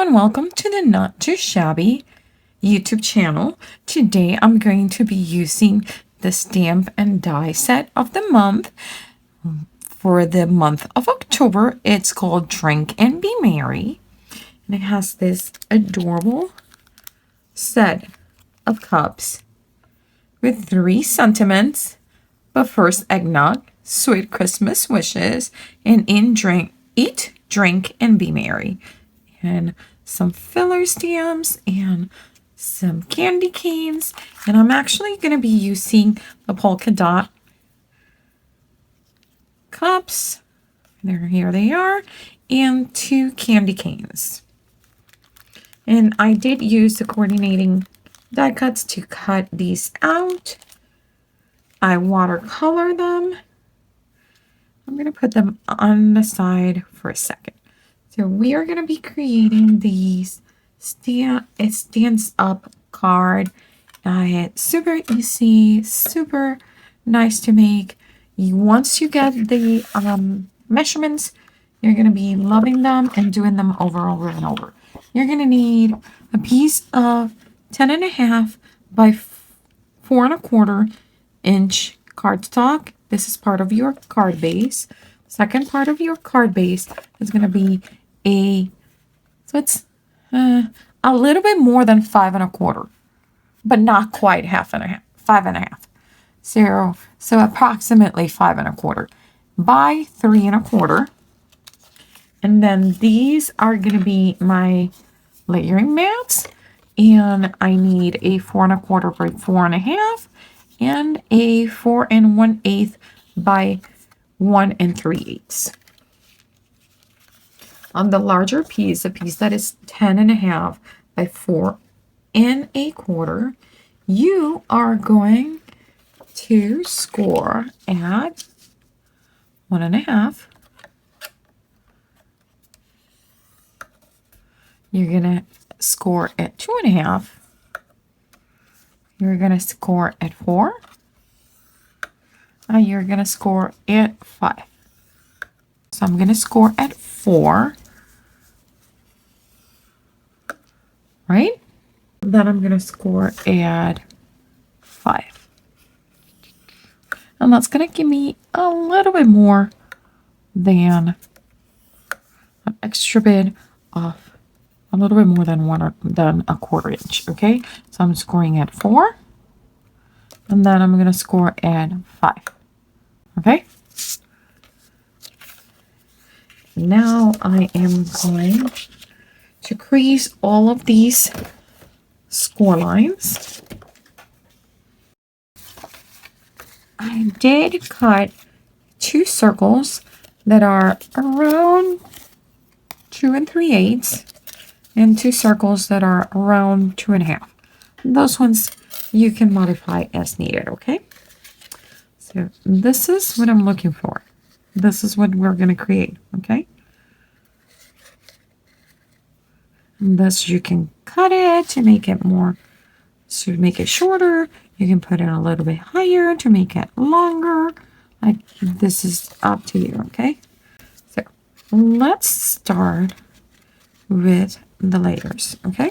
and welcome to the Not Too Shabby YouTube channel. Today I'm going to be using the stamp and die set of the month. For the month of October, it's called Drink and Be Merry. And it has this adorable set of cups with 3 sentiments. But first, eggnog, sweet Christmas wishes, and eat, drink, and be merry. And some filler stamps and some candy canes. And I'm actually going to be using the polka dot cups. Here they are. And 2 candy canes. And I did use the coordinating die cuts to cut these out. I watercolor them. I'm going to put them on the side for a second. So we are going to be creating these stands up card. It's super easy, super nice to make. Once you get the measurements, you're going to be loving them and doing them over and over. You're going to need a piece of 10.5 by 4.25 inch cardstock. This is part of your card base. Second part of your card base is going to be it's a little bit more than 5.25, but not quite 5.5. So approximately 5.25 by 3.25. And then these are going to be my layering mats, and I need a 4.25 by 4.5 and a 4 1/8 by 1 3/8. On the larger piece, a piece that is 10.5 by 4.25, you are going to score at 1.5. You're going to score at 2.5. You're going to score at 4. And you're going to score at 5. So I'm going to score at 4. Right? Then I'm going to score at 5. And that's going to give me a little bit more than an extra bit of a little bit more than 1.25 inch. Okay, so I'm scoring at 4, and then I'm going to score at 5. Okay, now I am going to crease all of these score lines. I did cut 2 circles that are around 2 3/8 and 2 circles that are around 2.5. Those ones you can modify as needed. Okay, so this is what I'm looking for. This is what we're going to create. Okay, and this, you can cut it to make it shorter. You can put it a little bit higher to make it longer. Like, this is up to you. Okay, so let's start with the layers. Okay,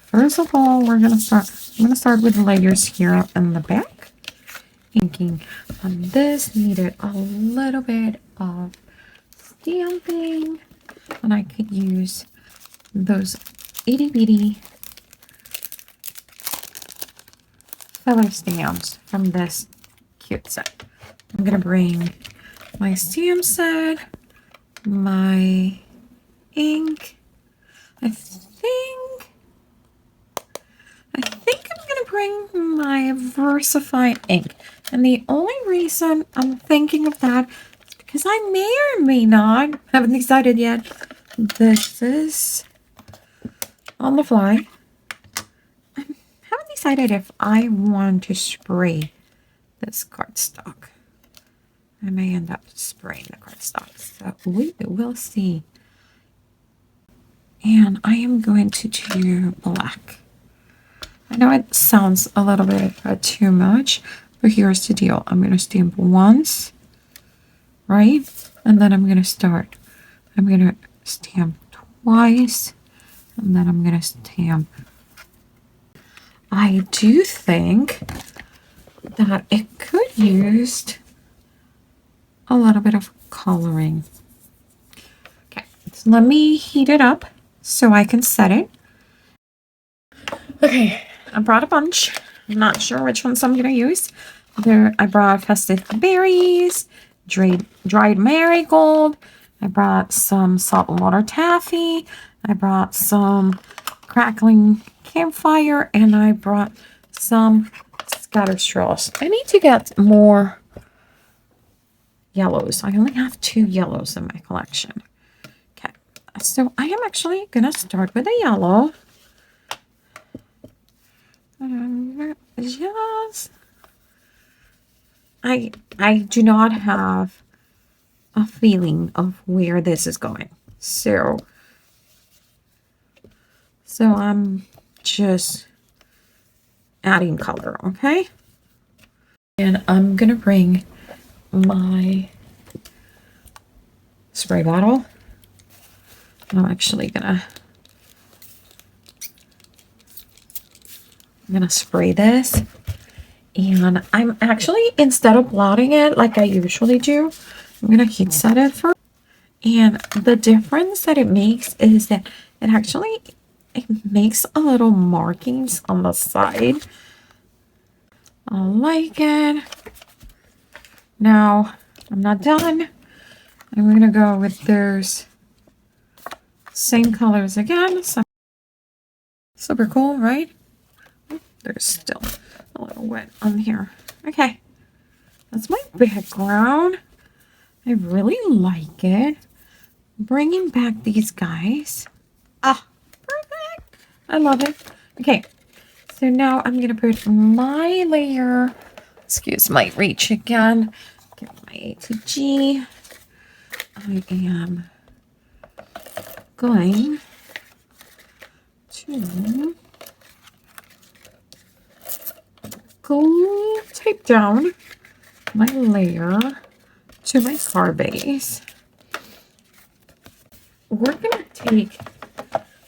first of all, I'm going to start with the layers here in the back. Thinking this needed a little bit of stamping, and I could use those itty bitty filler stamps from this cute set. I'm going to bring my stamp set, my ink. I think I'm going to bring my Versify ink. And the only reason I'm thinking of that is because I may or may not, haven't decided yet. This is on the fly. I haven't decided if I want to spray this cardstock. I may end up spraying the cardstock, so we will see. And I am going to do black. I know it sounds a little bit too much, but here's the deal. I'm going to stamp once, right? And then I'm going to stamp twice And then I'm gonna stamp. I do think that it could use a little bit of coloring. Okay, so let me heat it up so I can set it. Okay, I brought a bunch. I'm not sure which ones I'm gonna use. I brought festive berries, dried marigold. I brought some saltwater taffy. I brought some crackling campfire, and I brought some scatter straws. I need to get more yellows. I only have 2 yellows in my collection. Okay, so I am actually gonna start with a yellow. Yes. I do not have a feeling of where this is going. So I'm just adding color, okay? And I'm gonna bring my spray bottle. I'm actually gonna spray this. And I'm actually, instead of blotting it like I usually do, I'm gonna heat set it first. And the difference that it makes is that it makes a little markings on the side. I like it. Now, I'm not done. I'm gonna go with those same colors again. So, super cool, right? There's still a little wet on here. Okay, that's my background. I really like it. Bringing back these guys. Ah, perfect. I love it. Okay, so now I'm going to put my layer. Excuse my reach again. Get my A to G. I am going to tape down my layer to my card base. We're gonna take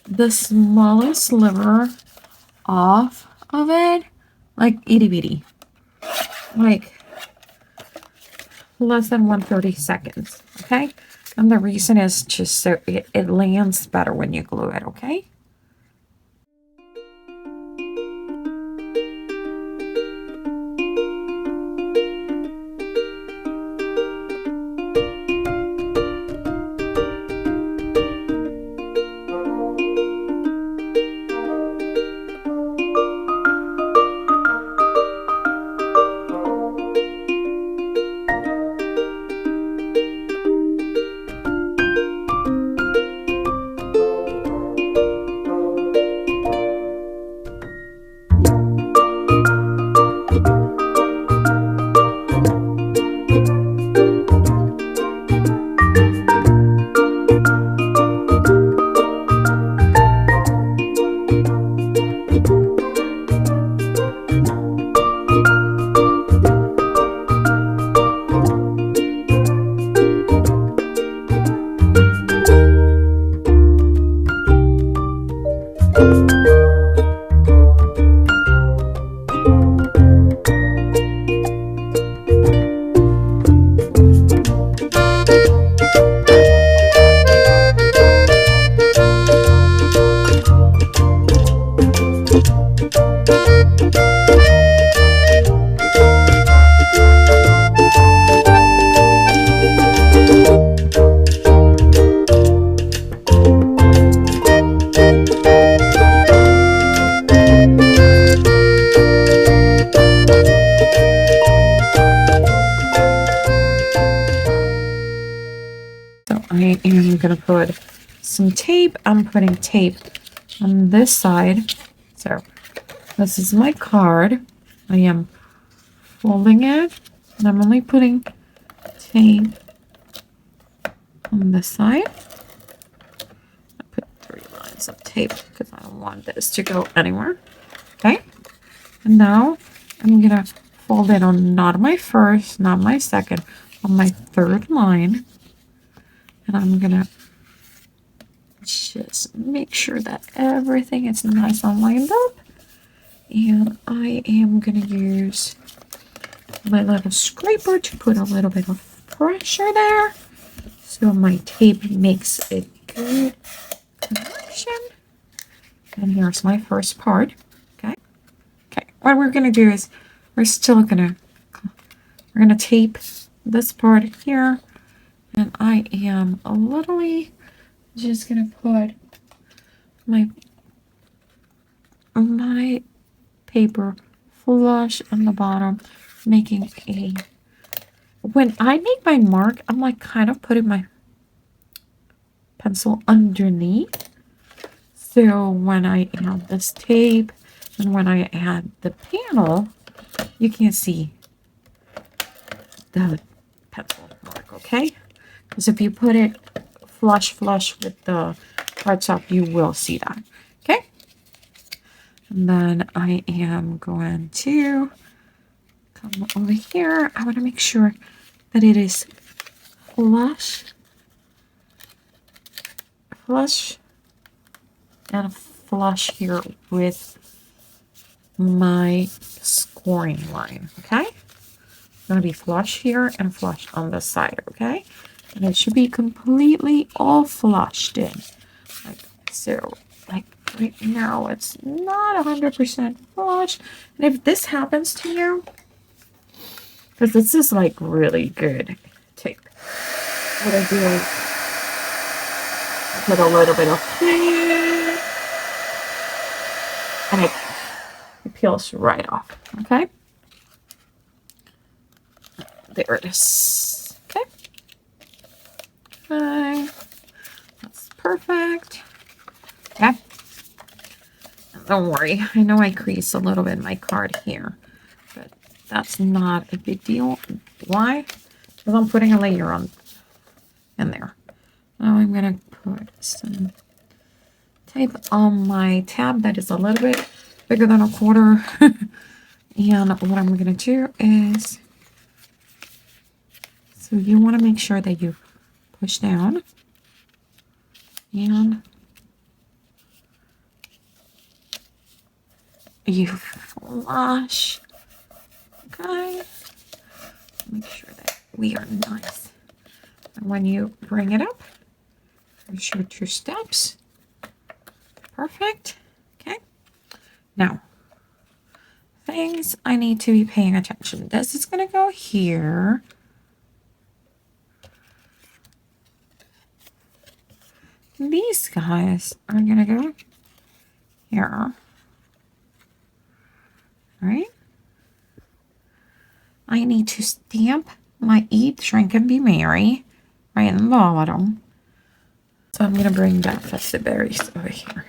the smallest sliver off of it, like itty bitty, like less than 1/32. Okay, and the reason is just so it lands better when you glue it. Okay. I am going to put some tape. I'm putting tape on this side. So this is my card. I am folding it, and I'm only putting tape on this side. I put 3 lines of tape because I don't want this to go anywhere. Okay, and now I'm going to fold it on not my first, not my second, on my 3rd line. And I'm gonna just just make sure that everything is nice and lined up. And I am going to use my little scraper to put a little bit of pressure there, so my tape makes a good connection. And here's my first part. Okay, what we're gonna do is we're gonna tape this part here, and I am literally just gonna put my paper flush on the bottom, making a, when I make my mark, I'm like kind of putting my pencil underneath. So when I add this tape and when I add the panel, you can't see the pencil mark, okay? Because if you put it flush with the cardstock, you will see that, okay? And then I am going to come over here. I want to make sure that it is flush and flush here with my scoring line, okay? It's going to be flush here and flush on this side, okay? And it should be completely all flushed in. Like so, like right now it's not 100% flush. And if this happens to you, because this is like really good tape, what I do is I put a little bit of clean, and it peels right off, okay? There it is, okay? Okay, that's perfect, okay? Don't worry, I know I creased a little bit in my card here, but that's not a big deal. Why? Because I'm putting a layer on in there. Now I'm gonna put some tape on my tab that is a little bit bigger than a quarter. And what I'm gonna do is, so you want to make sure that you push down and you flush, okay? Make sure that we are nice. And when you bring it up, there's your 2 steps. Perfect, okay? Now, things I need to be paying attention. This is gonna go here. These guys are gonna go here. Right? I need to stamp my Eat, Shrink, and Be Merry right in the bottom. So I'm gonna bring that festive berries over here.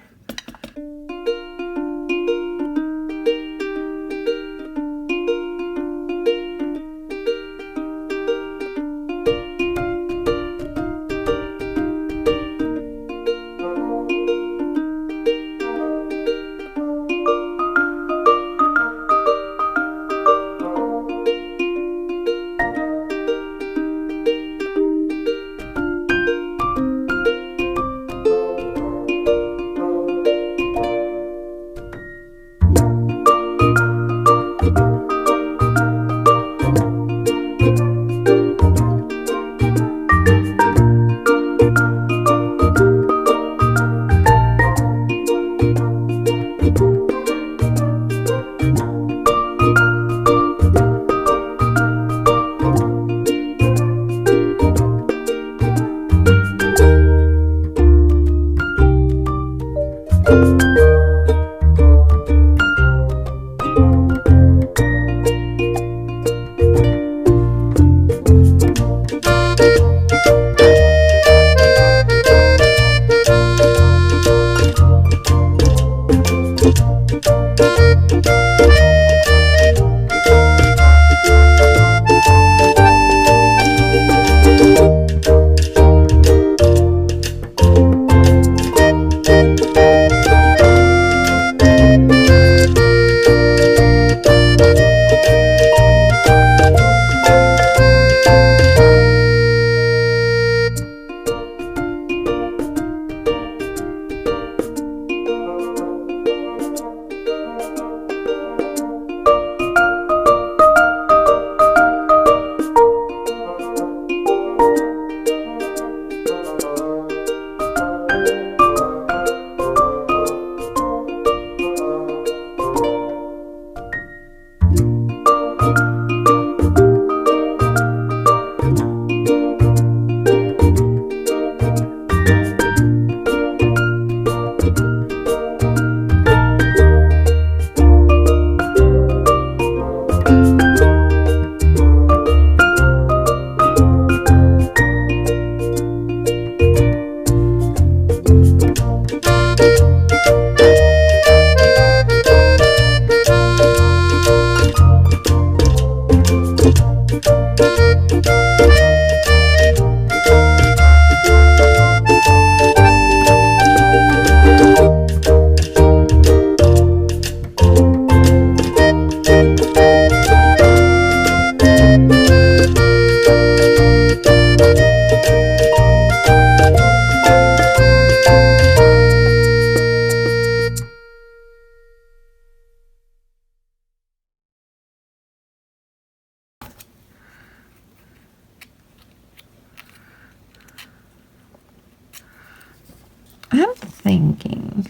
thinking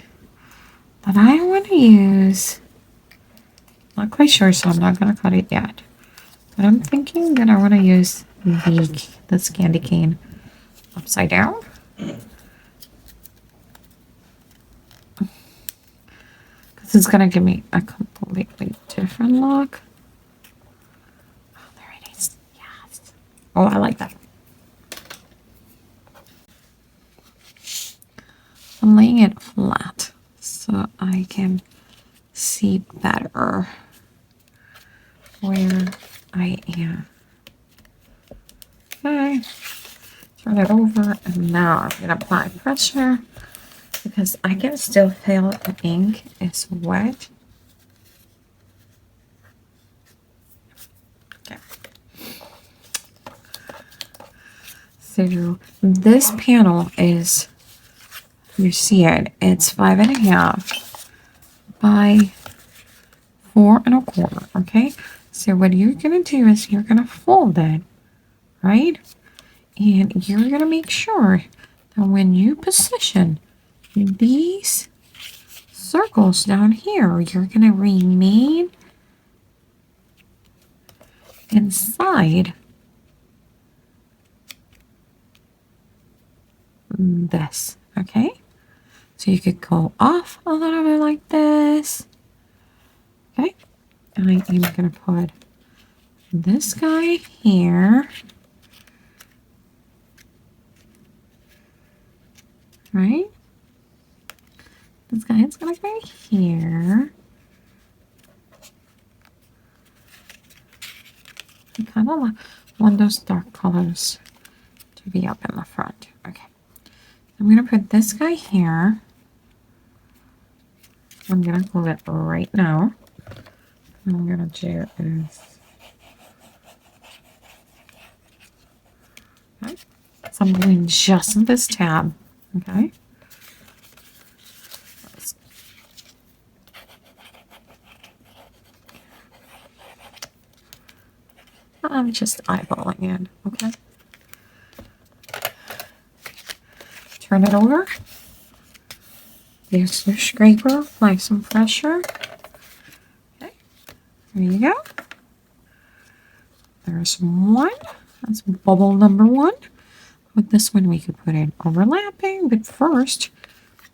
that I want to use, not quite sure, so I'm not going to cut it yet. But I'm thinking that I want to use this candy cane upside down. Because it's going to give me a completely different look. Oh, there it is. Yes. Oh, I like that. I'm laying it flat so I can see better where I am. Okay, turn it over, and now I'm going to apply pressure because I can still feel the ink is wet. Okay. So this panel is, you see it, it's 5.5 by 4.25, okay? So what you're gonna do is you're gonna fold it, right? And you're gonna make sure that when you position these circles down here, you're gonna remain inside this, okay? So you could go off a little bit like this, okay? And I am gonna put this guy here, right? This guy is gonna go here. I kind of want those dark colors to be up in the front. Okay, I'm gonna put this guy here. I'm gonna glue it right now. What I'm gonna do is, okay, so I'm gluing just this tab. Okay. I'm just eyeballing it. Okay. Turn it over. Use the scraper, apply some pressure. Okay, there you go. There's one. That's bubble number 1. With this one, we could put it overlapping, but first,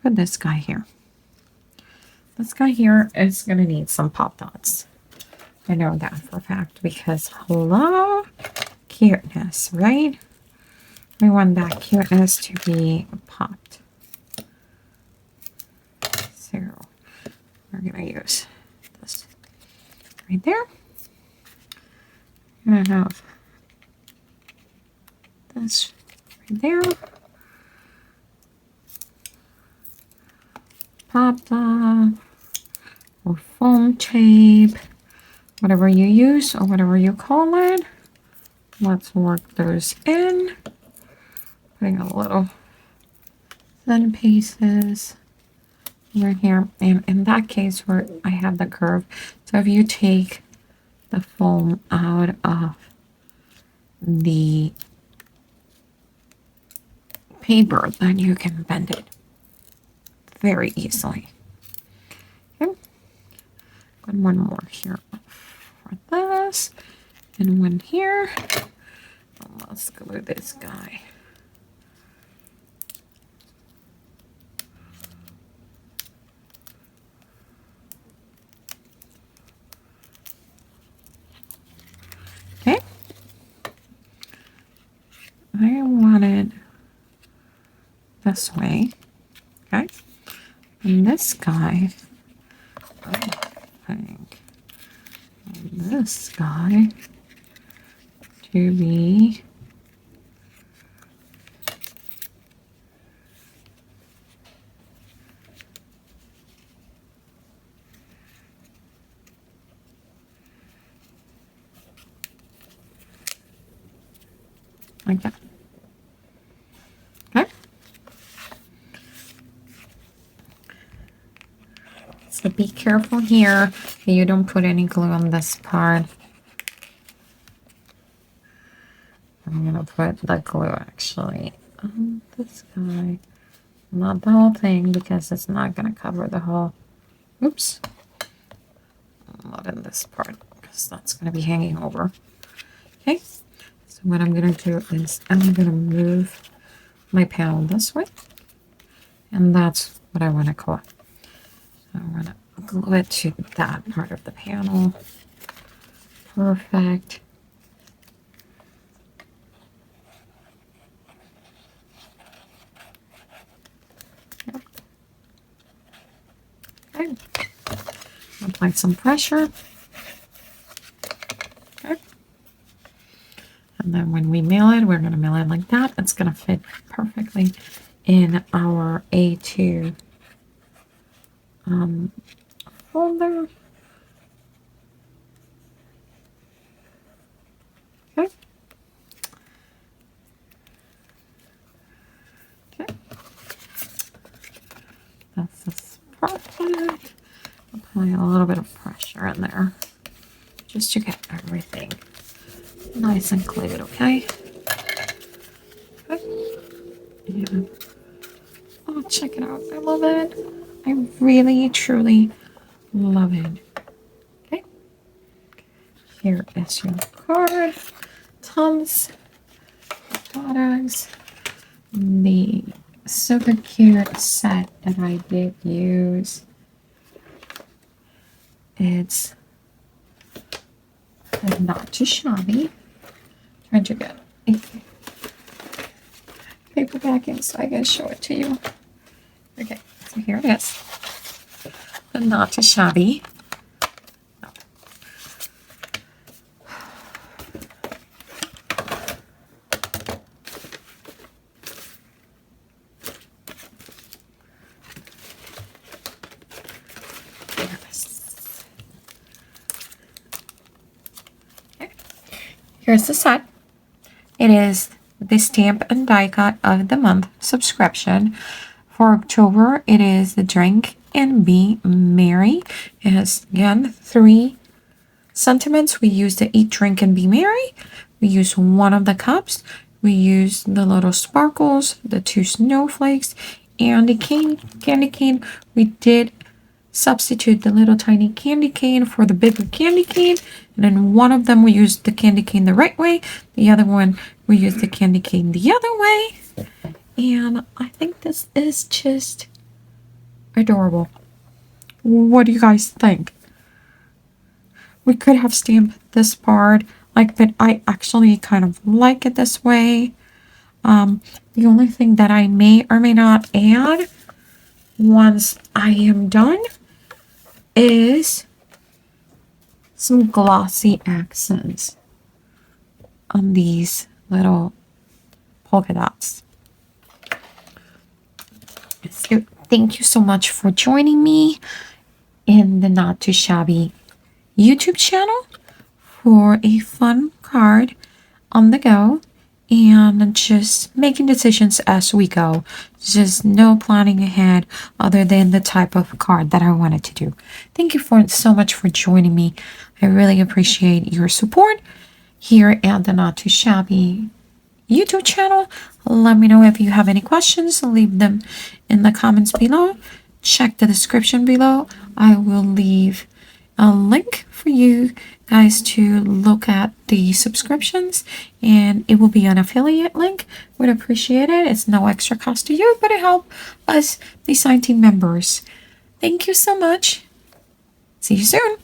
put this guy here. This guy here is going to need some pop dots. I know that for a fact because, hello, cuteness, right? We want that cuteness to be popped. So we're going to use this right there. I'm going to have this right there. Pop dot or foam tape, whatever you use or whatever you call it. Let's work those in. Putting a little thin pieces right here. And in that case where I have the curve, so if you take the foam out of the paper, then you can bend it very easily. Okay. And one more here for this, and one here. And let's glue this guy. Okay. I want it this way. Okay. And this guy, I think, and this guy to be like that. Okay. So be careful here that you don't put any glue on this part. I'm gonna put the glue actually on this guy Not the whole thing because it's not going to cover the whole. Oops. Not in this part because that's going to be hanging over. Okay. So what I'm going to do is I'm going to move my panel this way. And that's what I want to collect. I want to glue it to that part of the panel. Perfect. Yep. Okay. Apply some pressure. Okay. And then when we mail it, we're going to mail it like that. It's going to fit perfectly in our A2 folder. Okay. Okay. That's just perfect. Apply a little bit of pressure in there just to get everything nice and glued, okay? Okay. And, oh, check it out. I love it. I really, truly love it. Okay. Here is your card. Tons of products. The super cute set that I did use. It's not too shabby. Trying to get a paper backing so I can show it to you. Okay, so here it is. The not too shabby. Here's the set. It is the Stamp and Die Cut of the Month subscription. For October, it is the Drink and Be Merry. It has, again, 3 sentiments. We use the Eat, Drink, and Be Merry. We use one of the cups. We use the little sparkles, the 2 snowflakes, and the candy cane. We did substitute the little tiny candy cane for the bigger candy cane, and then one of them we used the candy cane the right way, the other one we used the candy cane the other way, and I think this is just adorable. What do you guys think? We could have stamped this part like, but I actually kind of like it this way. The only thing that I may or may not add once I am done is some glossy accents on these little polka dots. So thank you so much for joining me in the Not Too Shabby YouTube channel for a fun card on the go and just making decisions as we go. Just no planning ahead other than the type of card that I wanted to do. Thank you so much for joining me. I really appreciate your support here at the Not Too Shabby YouTube channel. Let me know if you have any questions. Leave them in the comments below. Check the description below. I will leave a link for you guys to look at the subscriptions, and it will be an affiliate link. Would appreciate it. It's no extra cost to you, but it helps us design team members. Thank you so much. See you soon.